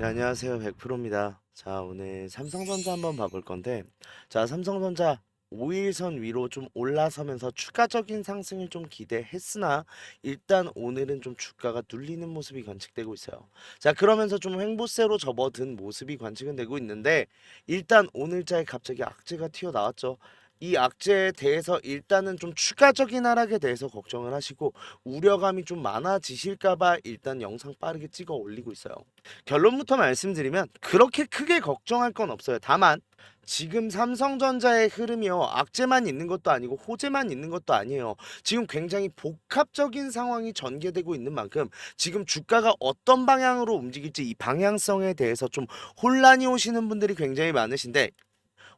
네, 안녕하세요. 100%입니다. 자, 오늘 삼성전자 한번 봐볼 건데, 자, 삼성전자 5일선 위로 좀 올라서면서 추가적인 상승을 좀 기대했으나, 일단 오늘은 좀 주가가 눌리는 모습이 관측되고 있어요. 자, 그러면서 좀 횡보세로 접어든 모습이 관측은 되고 있는데, 일단 오늘자에 갑자기 악재가 튀어나왔죠. 이 악재에 대해서 일단은 좀 추가적인 하락에 대해서 걱정을 하시고 우려감이 좀 많아지실까봐 일단 영상 빠르게 찍어 올리고 있어요. 결론부터 말씀드리면 그렇게 크게 걱정할 건 없어요. 다만 지금 삼성전자의 흐름이요, 악재만 있는 것도 아니고 호재만 있는 것도 아니에요. 지금 굉장히 복합적인 상황이 전개되고 있는 만큼 지금 주가가 어떤 방향으로 움직일지 이 방향성에 대해서 좀 혼란이 오시는 분들이 굉장히 많으신데,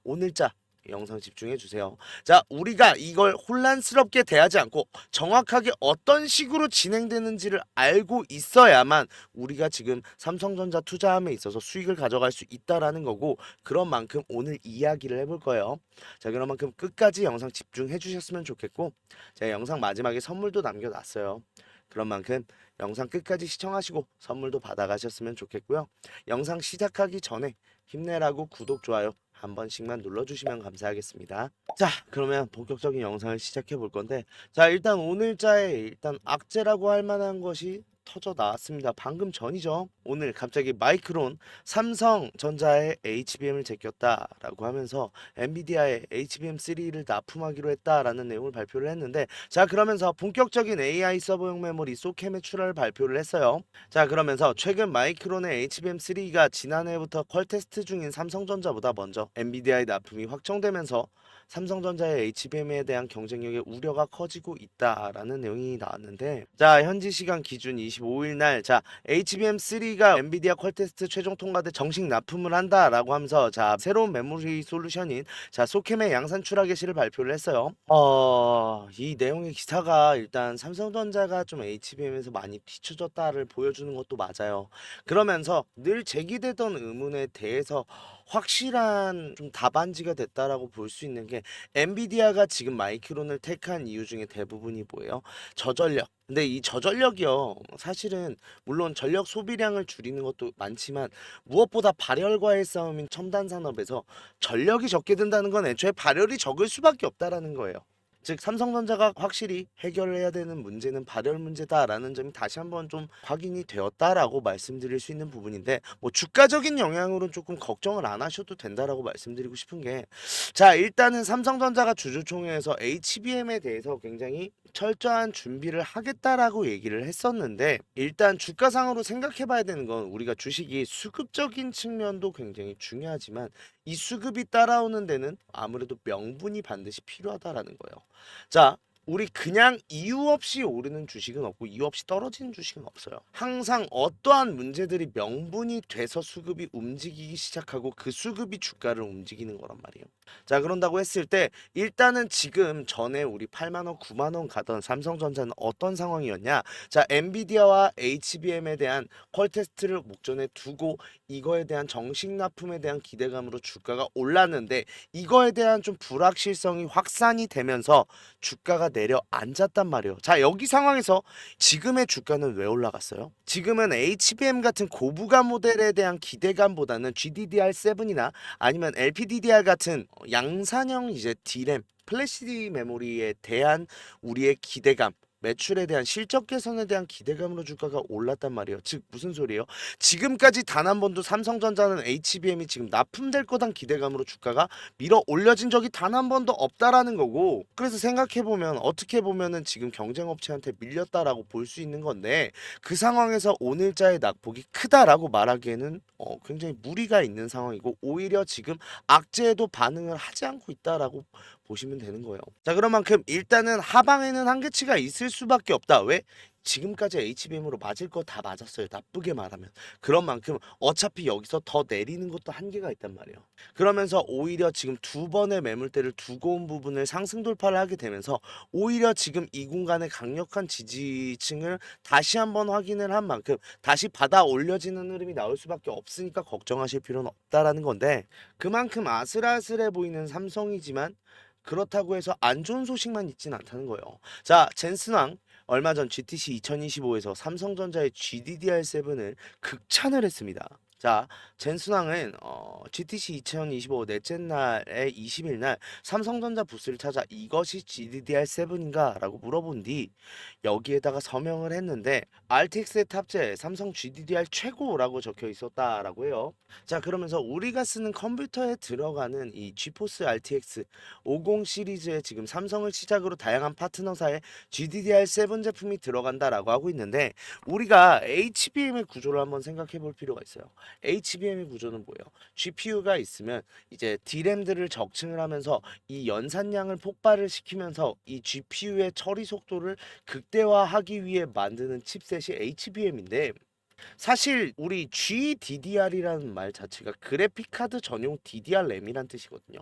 오늘자 영상 집중해 주세요. 자, 우리가 이걸 혼란스럽게 대하지 않고 정확하게 어떤 식으로 진행되는지를 알고 있어야만 우리가 지금 삼성전자 투자함에 있어서 수익을 가져갈 수 있다라는 거고, 그런 만큼 오늘 이야기를 해볼 거예요. 자, 그런 만큼 끝까지 영상 집중해 주셨으면 좋겠고, 제가 영상 마지막에 선물도 남겨놨어요. 그런 만큼 영상 끝까지 시청하시고 선물도 받아가셨으면 좋겠고요. 영상 시작하기 전에 힘내라고 구독, 좋아요 한 번씩만 눌러주시면 감사하겠습니다. 자, 그러면 본격적인 영상을 시작해 볼 건데, 자, 일단 오늘자에 일단 악재라고 할 만한 것이 터져 나왔습니다. 방금 전이죠. 오늘 갑자기 마이크론 삼성전자의 HBM을 제꼈다라고 하면서 엔비디아의 HBM3를 납품하기로 했다라는 내용을 발표를 했는데, 자, 그러면서 본격적인 AI 서버용 메모리 소캠의 출하를 발표를 했어요. 자, 그러면서 최근 마이크론의 HBM3가 지난해부터 퀄 테스트 중인 삼성전자보다 먼저 엔비디아의 납품이 확정되면서 삼성전자의 HBM에 대한 경쟁력의 우려가 커지고 있다라는 내용이 나왔는데, 자, 현지 시간 기준 25일 날, 자, HBM3가 엔비디아 퀄 테스트 최종 통과돼 정식 납품을 한다라고 하면서, 자, 새로운 메모리 솔루션인, 자, 소캠의 양산 출하 개시를 발표를 했어요. 이 내용의 기사가 일단 삼성전자가 좀 HBM에서 많이 뒤처졌다를 보여주는 것도 맞아요. 그러면서 늘 제기되던 의문에 대해서 확실한 좀 답안지가 됐다라고 볼 수 있는 게, 엔비디아가 지금 마이크론을 택한 이유 중에 대부분이 뭐예요? 저전력. 근데 이 저전력이요, 사실은 물론 전력 소비량을 줄이는 것도 많지만 무엇보다 발열과의 싸움인 첨단 산업에서 전력이 적게 든다는 건 애초에 발열이 적을 수밖에 없다라는 거예요. 즉 삼성전자가 확실히 해결해야 되는 문제는 발열 문제다라는 점이 다시 한번 좀 확인이 되었다라고 말씀드릴 수 있는 부분인데, 뭐 주가적인 영향으로는 조금 걱정을 안 하셔도 된다라고 말씀드리고 싶은 게, 자, 일단은 삼성전자가 주주총회에서 HBM에 대해서 굉장히 철저한 준비를 하겠다라고 얘기를 했었는데, 일단 주가상으로 생각해 봐야 되는 건, 우리가 주식이 수급적인 측면도 굉장히 중요하지만 이 수급이 따라오는 데는 아무래도 명분이 반드시 필요하다라는 거예요. 자, 우리 그냥 이유 없이 오르는 주식은 없고 이유 없이 떨어지는 주식은 없어요. 항상 어떠한 문제들이 명분이 돼서 수급이 움직이기 시작하고 그 수급이 주가를 움직이는 거란 말이에요. 자, 그런다고 했을 때 일단은 지금 전에 우리 8만 원, 9만 원 가던 삼성전자는 어떤 상황이었냐? 자, 엔비디아와 HBM에 대한 퀄 테스트를 목전에 두고 이거에 대한 정식 납품에 대한 기대감으로 주가가 올랐는데, 이거에 대한 좀 불확실성이 확산이 되면서 주가가 내려앉았단 말이에요. 자, 여기 상황에서 지금의 주가는 왜 올라갔어요? 지금은 HBM 같은 고부가 모델에 대한 기대감보다는 GDDR7이나 아니면 LPDDR 같은 양산형 이제 D램 플래시 메모리에 대한 우리의 기대감, 매출에 대한 실적 개선에 대한 기대감으로 주가가 올랐단 말이에요. 즉 무슨 소리예요? 지금까지 단 한 번도 삼성전자는 HBM이 지금 납품될 거란 기대감으로 주가가 밀어 올려진 적이 단 한 번도 없다라는 거고, 그래서 생각해 보면 어떻게 보면은 지금 경쟁 업체한테 밀렸다라고 볼 수 있는 건데, 그 상황에서 오늘자의 낙폭이 크다라고 말하기에는 굉장히 무리가 있는 상황이고, 오히려 지금 악재에도 반응을 하지 않고 있다라고 보시면 되는 거예요. 자, 그런 만큼 일단은 하방에는 한계치가 있을 수밖에 없다. 왜? 지금까지 HBM으로 맞을 거 다 맞았어요. 나쁘게 말하면. 그런 만큼 어차피 여기서 더 내리는 것도 한계가 있단 말이에요. 그러면서 오히려 지금 두 번의 매물대를 두고 온 부분을 상승 돌파를 하게 되면서 오히려 지금 이 공간의 강력한 지지층을 다시 한번 확인을 한 만큼 다시 받아 올려지는 흐름이 나올 수밖에 없으니까 걱정하실 필요는 없다라는 건데, 그만큼 아슬아슬해 보이는 삼성이지만 그렇다고 해서 안 좋은 소식만 있진 않다는 거예요. 자, 젠슨왕 얼마 전 GTC 2025에서 삼성전자의 GDDR7을 극찬을 했습니다. 자, 젠순왕은 GTC 2025 넷째 날의 20일 날 삼성전자 부스를 찾아 이것이 GDDR7인가? 라고 물어본 뒤 여기에다가 서명을 했는데 RTX에 탑재 삼성 GDDR 최고라고 적혀 있었다라고 해요. 자, 그러면서 우리가 쓰는 컴퓨터에 들어가는 이 GeForce RTX 50 시리즈에 지금 삼성을 시작으로 다양한 파트너사의 GDDR7 제품이 들어간다라고 하고 있는데 우리가 HBM의 구조를 한번 생각해 볼 필요가 있어요. HBM의 구조는 뭐예요? GPU가 있으면 이제 D램들을 적층을 하면서 이 연산량을 폭발을 시키면서 이 GPU의 처리 속도를 극대화하기 위해 만드는 칩셋이 HBM인데 사실 우리 GDDR이라는 말 자체가 그래픽 카드 전용 DDR 램이란 뜻이거든요.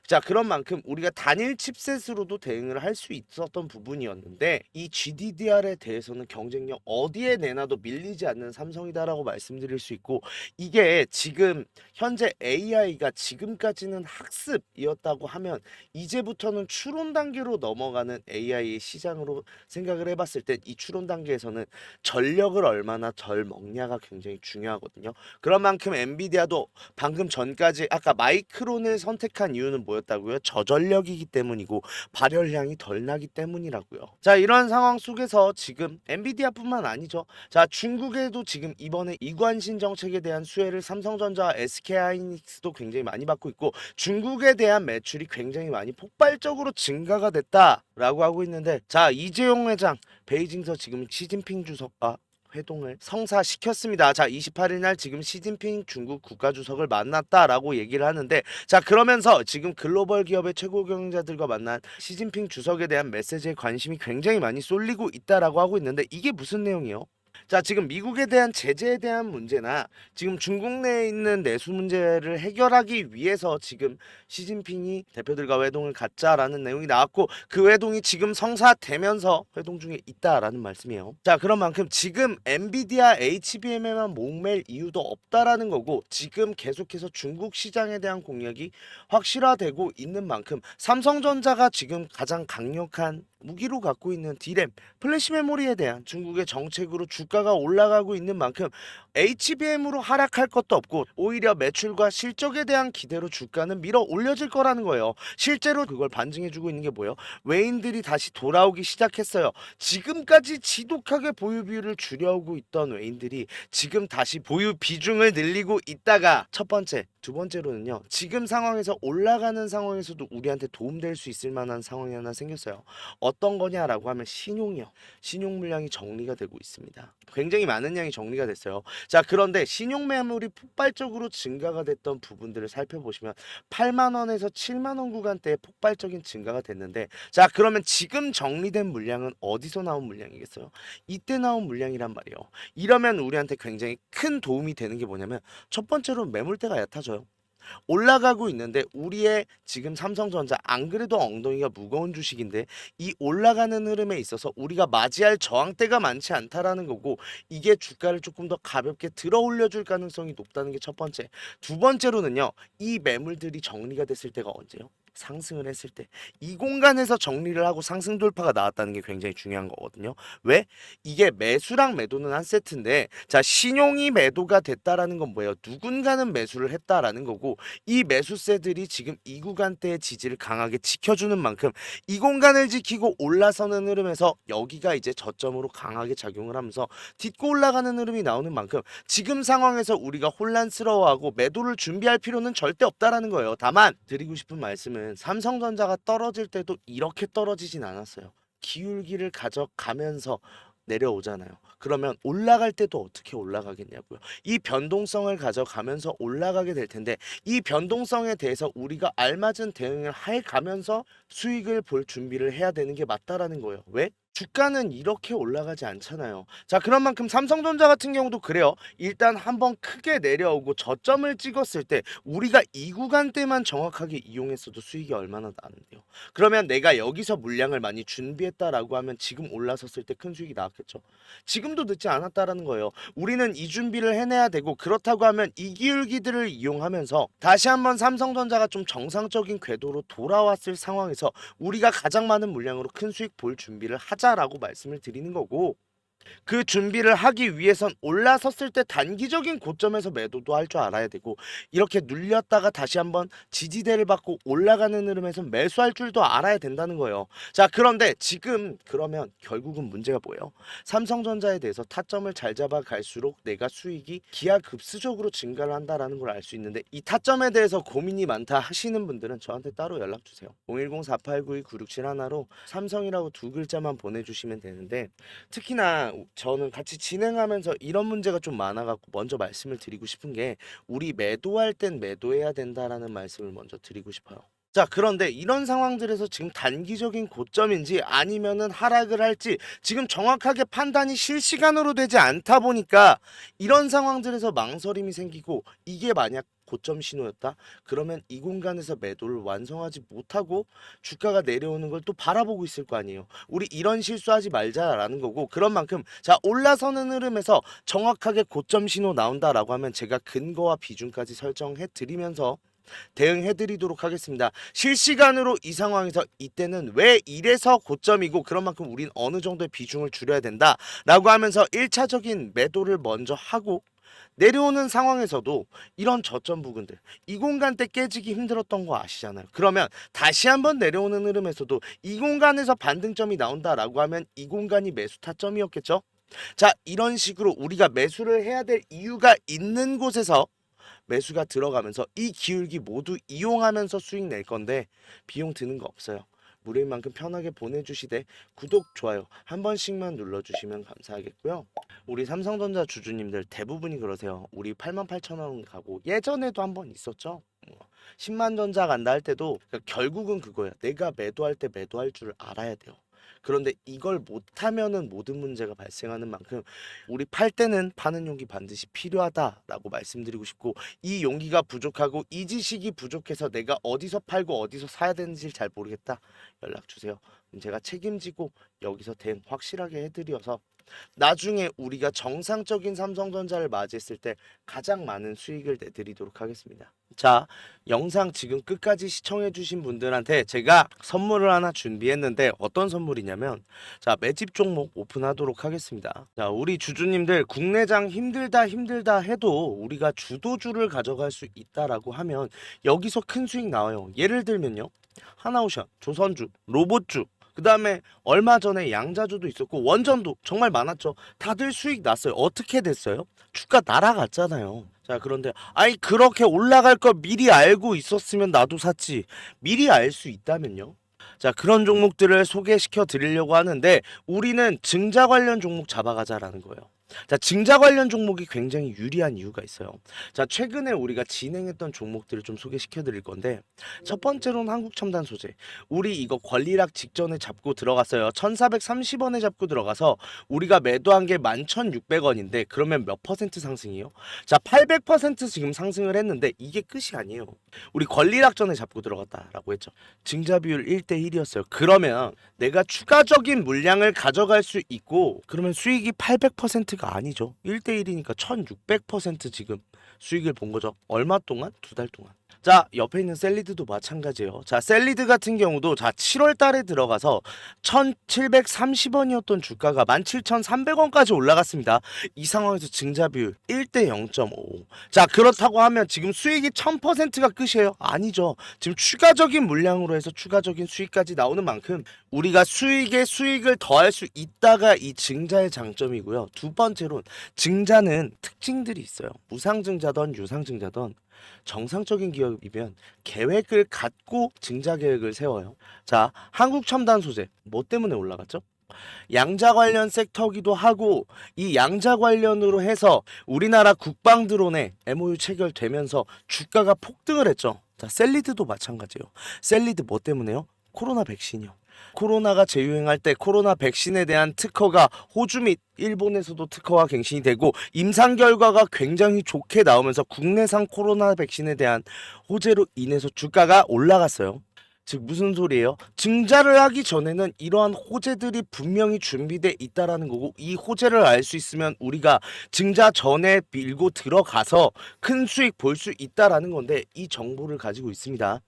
자, 그런 만큼 우리가 단일 칩셋으로도 대응을 할 수 있었던 부분이었는데 이 GDDR에 대해서는 경쟁력 어디에 내놔도 밀리지 않는 삼성이다라고 말씀드릴 수 있고 이게 지금 현재 AI가 지금까지는 학습이었다고 하면 이제부터는 추론 단계로 넘어가는 AI의 시장으로 생각을 해봤을 때 이 추론 단계에서는 전력을 얼마나 덜 먹냐가 굉장히 중요하거든요. 그런 만큼 엔비디아도 방금 전까지 아까 마이크론을 선택한 이유는 뭐였다고요? 저전력이기 때문이고 발열량이 덜 나기 때문이라고요. 자, 이런 상황 속에서 지금 엔비디아뿐만 아니죠. 자, 중국에도 지금 이번에 이관신 정책에 대한 수혜를 삼성전자, SK하이닉스도 굉장히 많이 받고 있고 중국에 대한 매출이 굉장히 많이 폭발적으로 증가가 됐다라고 하고 있는데 자, 이재용 회장 베이징에서 지금 시진핑 주석과 회동을 성사시켰습니다. 자, 28일 날 지금 시진핑 중국 국가주석을 만났다라고 얘기를 하는데 자, 그러면서 지금 글로벌 기업의 최고 경영자들과 만난 시진핑 주석에 대한 메시지에 관심이 굉장히 많이 쏠리고 있다라고 하고 있는데 이게 무슨 내용이요? 자, 지금 미국에 대한 제재에 대한 문제나 지금 중국 내에 있는 내수 문제를 해결하기 위해서 지금 시진핑이 대표들과 회동을 갖자라는 내용이 나왔고 그 회동이 지금 성사되면서 회동 중에 있다라는 말씀이에요. 자, 그런 만큼 지금 엔비디아 HBM에만 목맬 이유도 없다라는 거고 지금 계속해서 중국 시장에 대한 공략이 확실화되고 있는 만큼 삼성전자가 지금 가장 강력한 무기로 갖고 있는 D램, 플래시 메모리에 대한 중국의 정책으로 주가가 올라가고 있는 만큼 HBM으로 하락할 것도 없고 오히려 매출과 실적에 대한 기대로 주가는 밀어 올려질 거라는 거예요. 실제로 그걸 반증해주고 있는 게 뭐예요? 외인들이 다시 돌아오기 시작했어요. 지금까지 지독하게 보유 비율을 줄여오고 있던 외인들이 지금 다시 보유 비중을 늘리고 있다가 첫 번째, 두 번째로는요. 지금 상황에서 올라가는 상황에서도 우리한테 도움될 수 있을 만한 상황이 하나 생겼어요. 어떤 거냐라고 하면 신용이요. 신용 물량이 정리가 되고 있습니다. 굉장히 많은 양이 정리가 됐어요. 자, 그런데 신용 매물이 폭발적으로 증가가 됐던 부분들을 살펴보시면 8만 원에서 7만 원 구간대에 폭발적인 증가가 됐는데 자, 그러면 지금 정리된 물량은 어디서 나온 물량이겠어요? 이때 나온 물량이란 말이에요. 이러면 우리한테 굉장히 큰 도움이 되는 게 뭐냐면 첫 번째로 매물대가 얕아져요. 올라가고 있는데 우리의 지금 삼성전자 안 그래도 엉덩이가 무거운 주식인데 이 올라가는 흐름에 있어서 우리가 맞이할 저항대가 많지 않다라는 거고 이게 주가를 조금 더 가볍게 들어 올려줄 가능성이 높다는 게 첫 번째. 두 번째로는요. 이 매물들이 정리가 됐을 때가 언제요? 상승을 했을 때 이 공간에서 정리를 하고 상승 돌파가 나왔다는 게 굉장히 중요한 거거든요. 왜? 이게 매수랑 매도는 한 세트인데 자, 신용이 매도가 됐다라는 건 뭐예요? 누군가는 매수를 했다라는 거고 이 매수세들이 지금 이 구간대의 지지를 강하게 지켜주는 만큼 이 공간을 지키고 올라서는 흐름에서 여기가 이제 저점으로 강하게 작용을 하면서 딛고 올라가는 흐름이 나오는 만큼 지금 상황에서 우리가 혼란스러워하고 매도를 준비할 필요는 절대 없다라는 거예요. 다만 드리고 싶은 말씀은 삼성전자가 떨어질 때도 이렇게 떨어지진 않았어요. 기울기를 가져가면서 내려오잖아요. 그러면 올라갈 때도 어떻게 올라가겠냐고요. 이 변동성을 가져가면서 올라가게 될 텐데 이 변동성에 대해서 우리가 알맞은 대응을 해 가면서 수익을 볼 준비를 해야 되는 게 맞다라는 거예요. 왜? 주가는 이렇게 올라가지 않잖아요. 자, 그런 만큼 삼성전자 같은 경우도 그래요. 일단 한번 크게 내려오고 저점을 찍었을 때 우리가 이 구간대만 정확하게 이용했어도 수익이 얼마나 나는데요. 그러면 내가 여기서 물량을 많이 준비했다라고 하면 지금 올라섰을 때 큰 수익이 나왔겠죠. 지금도 늦지 않았다라는 거예요. 우리는 이 준비를 해내야 되고 그렇다고 하면 이 기울기들을 이용하면서 다시 한번 삼성전자가 좀 정상적인 궤도로 돌아왔을 상황에서 우리가 가장 많은 물량으로 큰 수익 볼 준비를 하자라고 말씀을 드리는 거고 그 준비를 하기 위해선 올라섰을 때 단기적인 고점에서 매도도 할 줄 알아야 되고, 이렇게 눌렸다가 다시 한번 지지대를 받고 올라가는 흐름에서 매수할 줄도 알아야 된다는 거예요. 자, 그런데 지금 그러면 결국은 문제가 뭐예요? 삼성전자에 대해서 타점을 잘 잡아 갈수록 내가 수익이 기하급수적으로 증가를 한다라는 걸 알 수 있는데, 이 타점에 대해서 고민이 많다 하시는 분들은 저한테 따로 연락 주세요. 010-4892-9671로 삼성이라고 두 글자만 보내주시면 되는데, 특히나 저는 같이 진행하면서 이런 문제가 좀 많아갖고 먼저 말씀을 드리고 싶은 게, 우리 매도할 땐 매도해야 된다라는 말씀을 먼저 드리고 싶어요. 자, 그런데 이런 상황들에서 지금 단기적인 고점인지 아니면은 하락을 할지 지금 정확하게 판단이 실시간으로 되지 않다 보니까 이런 상황들에서 망설임이 생기고, 이게 만약 고점 신호였다? 그러면 이 공간에서 매도를 완성하지 못하고 주가가 내려오는 걸 또 바라보고 있을 거 아니에요. 우리 이런 실수하지 말자라는 거고, 그런 만큼 자, 올라서는 흐름에서 정확하게 고점 신호 나온다라고 하면 제가 근거와 비중까지 설정해 드리면서 대응해 드리도록 하겠습니다. 실시간으로 이 상황에서 이때는 왜 이래서 고점이고, 그런 만큼 우린 어느 정도의 비중을 줄여야 된다 라고 하면서 1차적인 매도를 먼저 하고, 내려오는 상황에서도 이런 저점 부근들, 이 공간 때 깨지기 힘들었던 거 아시잖아요. 그러면 다시 한번 내려오는 흐름에서도 이 공간에서 반등점이 나온다라고 하면 이 공간이 매수 타점이었겠죠. 자, 이런 식으로 우리가 매수를 해야 될 이유가 있는 곳에서 매수가 들어가면서 이 기울기 모두 이용하면서 수익 낼 건데, 비용 드는 거 없어요. 무료인 만큼 편하게 보내주시되 구독, 좋아요 한 번씩만 눌러주시면 감사하겠고요. 우리 삼성전자 주주님들 대부분이 그러세요. 우리 88,000원 가고 예전에도 한번 있었죠. 10만 전자 간다 할 때도, 그러니까 결국은 그거예요. 내가 매도할 때 매도할 줄 알아야 돼요. 그런데 이걸 못하면은 모든 문제가 발생하는 만큼, 우리 팔 때는 파는 용기 반드시 필요하다라고 말씀드리고 싶고, 이 용기가 부족하고 이 지식이 부족해서 내가 어디서 팔고 어디서 사야 되는지 잘 모르겠다, 연락 주세요. 그럼 제가 책임지고 여기서 대응 확실하게 해드려서 나중에 우리가 정상적인 삼성전자를 맞이했을 때 가장 많은 수익을 내드리도록 하겠습니다. 자, 영상 지금 끝까지 시청해주신 분들한테 제가 선물을 하나 준비했는데, 어떤 선물이냐면, 자, 매집 종목 오픈하도록 하겠습니다. 자, 우리 주주님들 국내장 힘들다 해도 우리가 주도주를 가져갈 수 있다라고 하면 여기서 큰 수익 나와요. 예를 들면요, 하나오션, 조선주, 로봇주, 그 다음에 얼마 전에 양자주도 있었고 원전도 정말 많았죠. 다들 수익 났어요. 어떻게 됐어요? 주가 날아갔잖아요. 자, 그런데 아니, 그렇게 올라갈 거 미리 알고 있었으면 나도 샀지. 미리 알 수 있다면요? 자, 그런 종목들을 소개시켜 드리려고 하는데, 우리는 증자 관련 종목 잡아가자라는 거예요. 자, 증자 관련 종목이 굉장히 유리한 이유가 있어요. 자, 최근에 우리가 진행했던 종목들을 좀 소개시켜 드릴 건데, 첫 번째로는 한국첨단 소재. 우리 이거 권리락 직전에 잡고 들어갔어요. 1430원에 잡고 들어가서 우리가 매도한 게 11,600원인데, 그러면 몇 퍼센트 상승이요? 자, 800% 지금 상승을 했는데 이게 끝이 아니에요. 우리 권리락 전에 잡고 들어갔다라고 했죠. 증자 비율 1대1이었어요. 그러면 내가 추가적인 물량을 가져갈 수 있고, 그러면 수익이 800%가 아니죠. 1대1이니까 1600% 지금 수익을 본 거죠. 얼마 동안? 두 달 동안. 자, 옆에 있는 셀리드도 마찬가지예요. 자, 셀리드 같은 경우도 자, 7월 달에 들어가서 1730원이었던 주가가 17,300원까지 올라갔습니다. 이 상황에서 증자 비율 1대 0.5. 자, 그렇다고 하면 지금 수익이 1000%가 끝이에요? 아니죠. 지금 추가적인 물량으로 해서 추가적인 수익까지 나오는 만큼 우리가 수익에 수익을 더할 수 있다가 이 증자의 장점이고요. 두 번째로는 증자는 특징들이 있어요. 무상증자든 유상증자든 정상적인 기업이면 계획을 갖고 증자 계획을 세워요. 자, 한국첨단소재 뭐 때문에 올라갔죠? 양자 관련 섹터기도 하고, 이 양자 관련으로 해서 우리나라 국방 드론에 MOU 체결되면서 주가가 폭등을 했죠. 자, 셀리드도 마찬가지예요. 셀리드 뭐 때문에요? 코로나 백신이요. 코로나가 재유행할 때 코로나 백신에 대한 특허가 호주 및 일본에서도 특허가 갱신이 되고, 임상 결과가 굉장히 좋게 나오면서 국내산 코로나 백신에 대한 호재로 인해서 주가가 올라갔어요. 즉 무슨 소리예요? 증자를 하기 전에는 이러한 호재들이 분명히 준비돼 있다라는 거고, 이 호재를 알 수 있으면 우리가 증자 전에 밀고 들어가서 큰 수익 볼 수 있다라는 건데, 이 정보를 가지고 있습니다.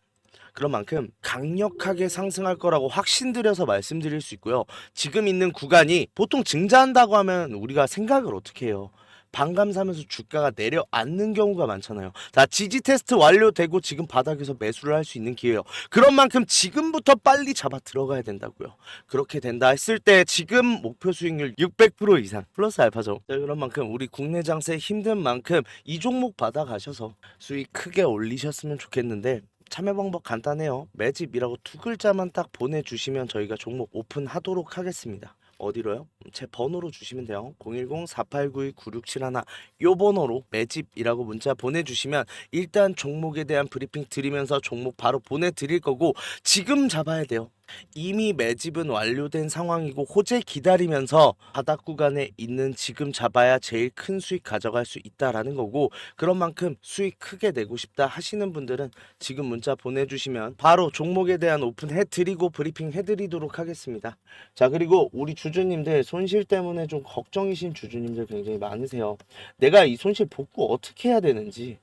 그런 만큼 강력하게 상승할 거라고 확신드려서 말씀드릴 수 있고요. 지금 있는 구간이 보통 증자한다고 하면 우리가 생각을 어떻게 해요? 반감사면서 주가가 내려앉는 경우가 많잖아요. 자, 지지 테스트 완료되고 지금 바닥에서 매수를 할 수 있는 기회예요. 그런 만큼 지금부터 빨리 잡아 들어가야 된다고요. 그렇게 된다 했을 때 지금 목표 수익률 600% 이상 플러스 알파죠. 자, 그런 만큼 우리 국내 장세 힘든 만큼 이 종목 받아가셔서 수익 크게 올리셨으면 좋겠는데 참여 방법 간단해요. 매집이라고 두 글자만 딱 보내주시면 저희가 종목 오픈하도록 하겠습니다. 어디로요? 제 번호로 주시면 돼요. 010-4892-9671 요 번호로 매집이라고 문자 보내주시면 일단 종목에 대한 브리핑 드리면서 종목 바로 보내드릴 거고 지금 잡아야 돼요. 이미 매집은 완료된 상황이고 호재 기다리면서 바닥 구간에 있는 지금 잡아야 제일 큰 수익 가져갈 수 있다라는 거고 그런 만큼 수익 크게 내고 싶다 하시는 분들은 지금 문자 보내주시면 바로 종목에 대한 오픈 해드리고 브리핑 해드리도록 하겠습니다. 자, 그리고 우리 주주님들 손실 때문에 좀 걱정이신 주주님들 굉장히 많으세요. 내가 이 손실 복구 어떻게 해야 되는지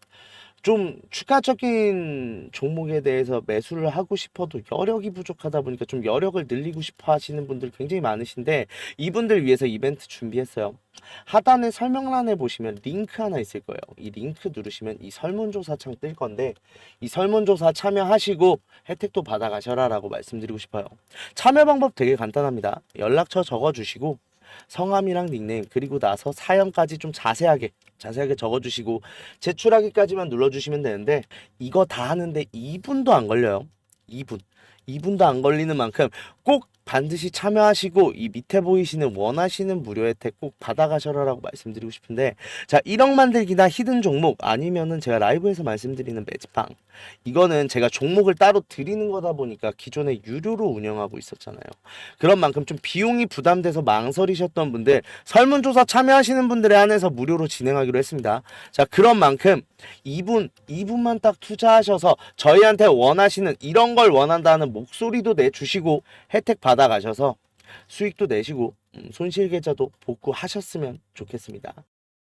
좀 추가적인 종목에 대해서 매수를 하고 싶어도 여력이 부족하다 보니까 좀 여력을 늘리고 싶어 하시는 분들 굉장히 많으신데 이분들 위해서 이벤트 준비했어요. 하단에 설명란에 보시면 링크 하나 있을 거예요. 이 링크 누르시면 이 설문조사 창 뜰 건데 이 설문조사 참여하시고 혜택도 받아가셔라 라고 말씀드리고 싶어요. 참여 방법 되게 간단합니다. 연락처 적어주시고 성함이랑 닉네임 그리고 나서 사연까지 좀 자세하게 적어주시고 제출하기까지만 눌러주시면 되는데 이거 다 하는데 2분도 안 걸려요. 2분도 안 걸리는 만큼 꼭 반드시 참여하시고 이 밑에 보이시는 원하시는 무료 혜택 꼭 받아가셔라라고 말씀드리고 싶은데 자 1억 만들기나 히든 종목 아니면은 제가 라이브에서 말씀드리는 매집방 이거는 제가 종목을 따로 드리는 거다 보니까 기존에 유료로 운영하고 있었잖아요. 그런 만큼 좀 비용이 부담돼서 망설이셨던 분들 설문조사 참여하시는 분들에 한해서 무료로 진행하기로 했습니다. 자 그런 만큼 2분만 딱 투자하셔서 저희한테 원하시는 이런 걸 원한다는 목소리도 내주시고 혜택 받아가셔서 수익도 내시고 손실 계좌도 복구하셨으면 좋겠습니다.